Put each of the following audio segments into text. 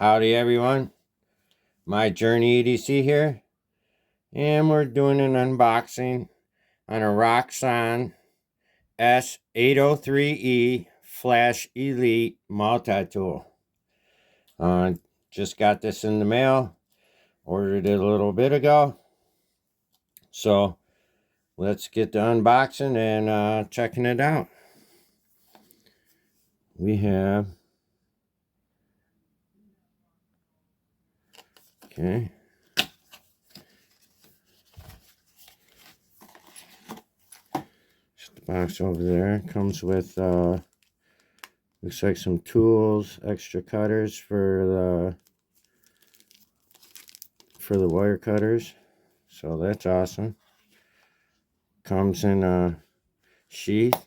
Howdy everyone, my Journey EDC here, and we're doing an unboxing on a Roxon S803E Flash Elite multi-tool. Just got this in the mail, ordered it a little bit ago, so let's get to unboxing and checking it out. We have, okay, just the box over there. Comes with looks like some tools, extra cutters for the wire cutters, so that's awesome. Comes in a sheath,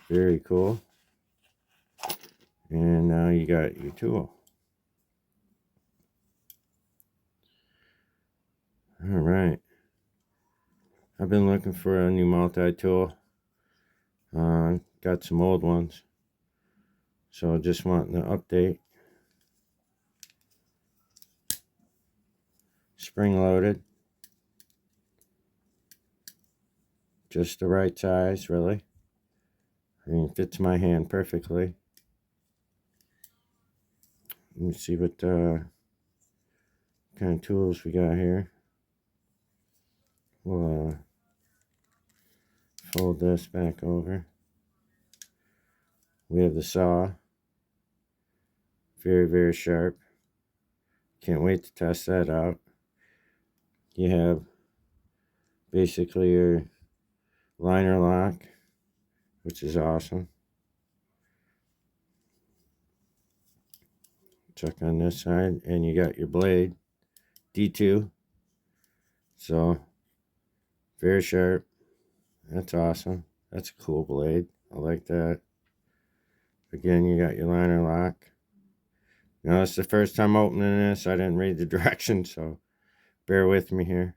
very cool. And now you got your tool. All right, I've been looking for a new multi-tool. Got some old ones, so just wanting to update. Spring loaded, just the right size, really. I mean, fits my hand perfectly. Let me see what kind of tools we got here. We'll fold this back over. We have the saw, very, very sharp. Can't wait to test that out. You have basically your liner lock, which is awesome. Check on this side, and you got your blade, D2. So, very sharp. That's awesome. That's a cool blade. I like that. Again, you got your liner lock. Now, it's the first time opening this. I didn't read the directions, so bear with me here.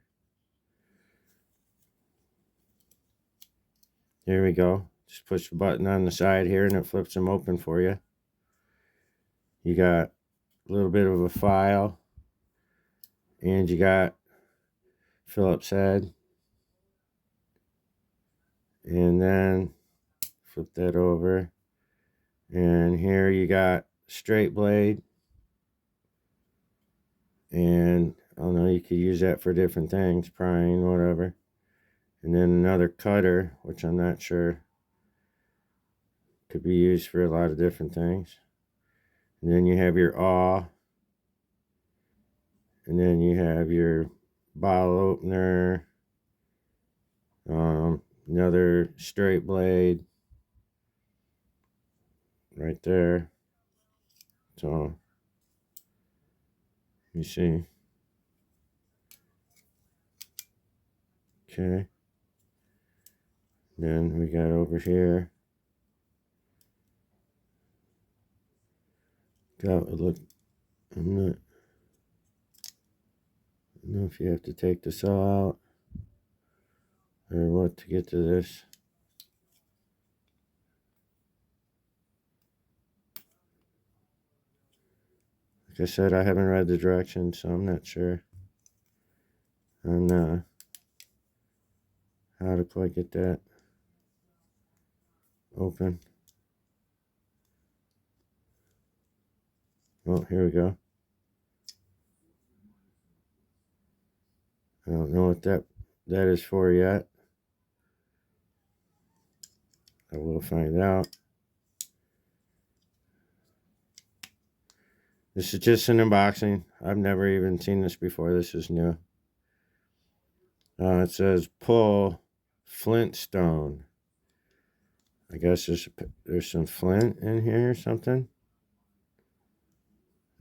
Here we go. Just push the button on the side here, and it flips them open for you. You got a little bit of a file, and you got Phillips head. And then flip that over, and here you got straight blade, and I don't know, you could use that for different things, prying, whatever. And then another cutter, which I'm not sure, could be used for a lot of different things. And then you have your awl, and then you have your bottle opener, another straight blade right there. So you see, okay. Then we got over here, got, look, I don't know if you have to take the saw out or what to get to this. Like I said, I haven't read the directions, so I'm not sure on how to quite get that open. Oh, here we go. I don't know what that is for yet. I will find out. This is just an unboxing. I've never even seen this before. This is new. It says pull Flintstone. I guess there's some flint in here or something.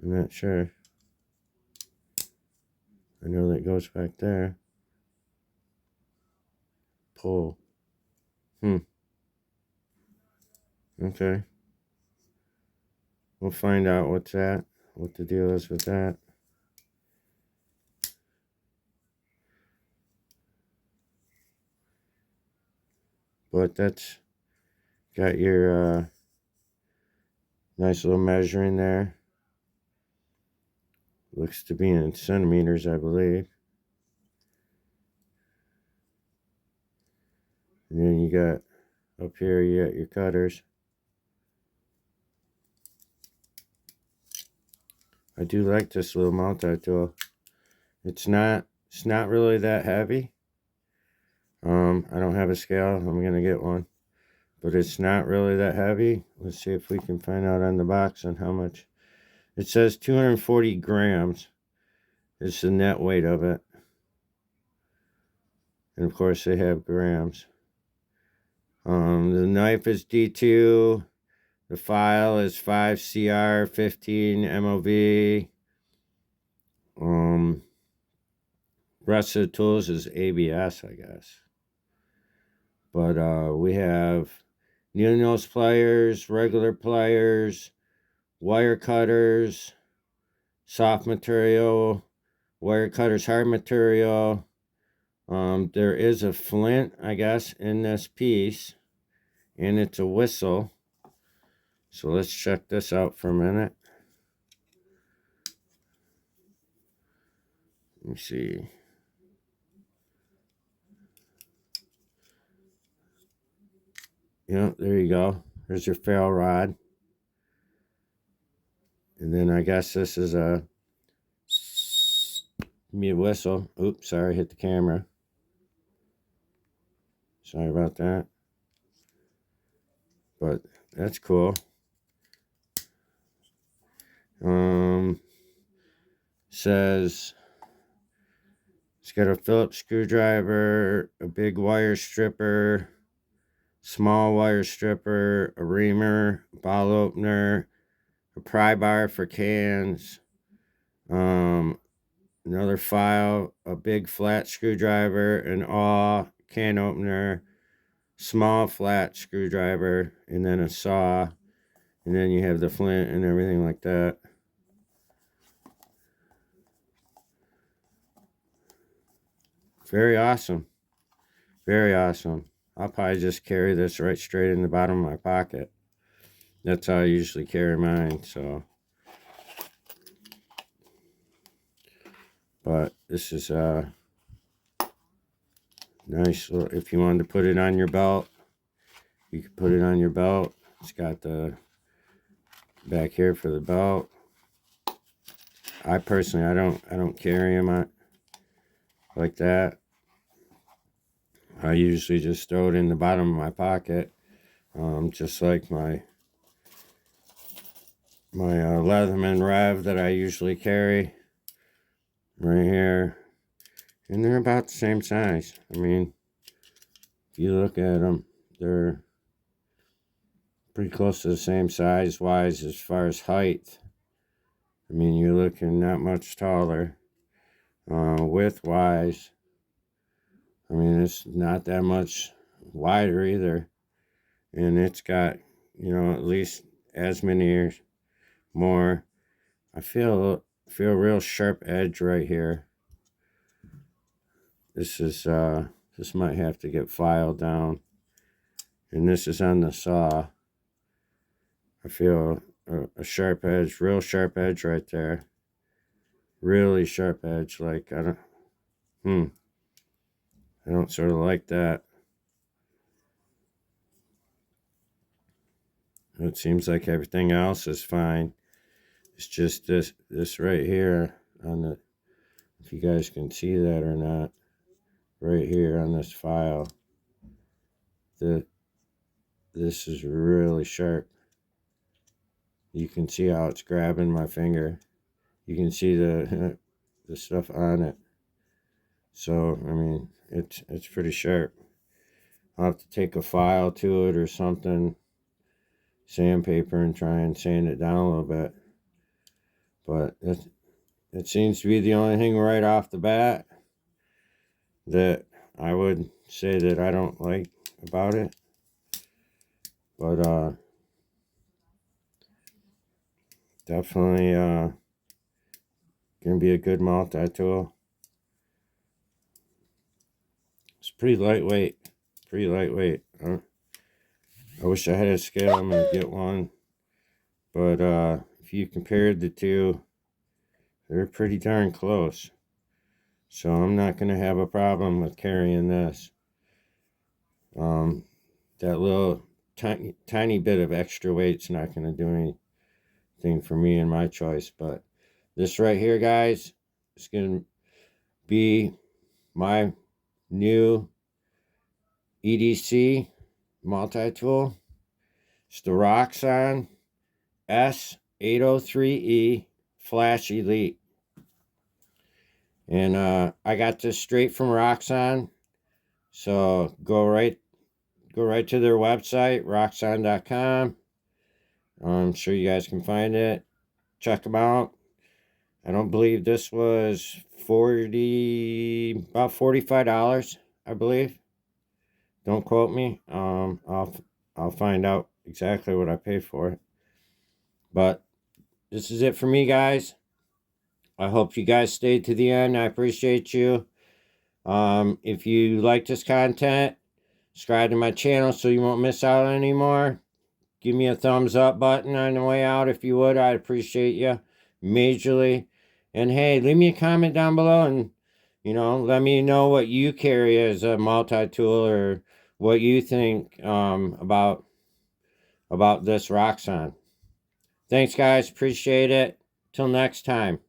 I'm not sure. I know that goes back there. Pull. Okay. We'll find out what the deal is with that. But that's got your nice little measuring there. Looks to be in centimeters, I believe. And then you got up here, you got your cutters. I do like this little multi-tool. It's not really that heavy. I don't have a scale. I'm gonna get one, but it's not really that heavy. Let's see if we can find out on the box on how much. It says 240 grams. It's the net weight of it, and of course they have grams. The knife is D2. The file is 5CR15 MOV. Rest of the tools is ABS, I guess. But we have needle nose pliers, regular pliers, wire cutters, soft material, wire cutters, hard material. There is a flint, I guess, in this piece, and it's a whistle. So let's check this out for a minute. Let me see. Yeah, there you go. There's your ferrule rod. And then I guess this is a whistle. Oops, sorry, hit the camera. Sorry about that. But that's cool. Says it's got a Phillips screwdriver, a big wire stripper, small wire stripper, a reamer, bottle opener, a pry bar for cans, another file, a big flat screwdriver, an awl, can opener, small flat screwdriver, and then a saw, and then you have the flint and everything like that. Very awesome. Very awesome. I'll probably just carry this right straight in the bottom of my pocket. That's how I usually carry mine, so. But this is nice. If you wanted to put it on your belt, you can put it on your belt. It's got the back here for the belt. I personally, I don't carry them like that. I usually just throw it in the bottom of my pocket, just like my Leatherman Rev that I usually carry right here. And they're about the same size. I mean, if you look at them, they're pretty close to the same size-wise as far as height. I mean, you're looking not much taller. Width-wise, I mean, it's not that much wider either. And it's got, you know, at least as many years more. I feel a real sharp edge right here. This is, this might have to get filed down. And this is on the saw. I feel a sharp edge, real sharp edge right there. Really sharp edge, like, I don't sort of like that. It seems like everything else is fine. It's just this right here on the, if you guys can see that or not, right here on this file, this is really sharp. You can see how it's grabbing my finger. You can see the the stuff on it. So I mean, it's pretty sharp. I'll have to take a file to it or something, sandpaper, and try and sand it down a little bit. But it seems to be the only thing right off the bat that I would say that I don't like about it. But definitely gonna be a good multi-tool. It's pretty lightweight. Pretty lightweight. I wish I had a scale. I'm gonna get one. But if you compared the two, They're pretty darn close. So I'm not going to have a problem with carrying this. That little tiny bit of extra weight's not going to do anything for me and my choice. But this right here, guys, is going to be my new EDC multi-tool. It's the Roxon S803E Flash Elite. And I got this straight from Roxon. So go right to their website, roxon.com. I'm sure you guys can find it. Check them out. I don't believe this was about $45, I believe. Don't quote me. I'll find out exactly what I paid for it. But this is it for me, guys. I hope you guys stayed to the end. I appreciate you. If you like this content, subscribe to my channel so you won't miss out anymore. Give me a thumbs up button on the way out if you would. I'd appreciate you majorly. And hey, leave me a comment down below and, let me know what you carry as a multi-tool or what you think about this Roxon. Thanks, guys. Appreciate it. Till next time.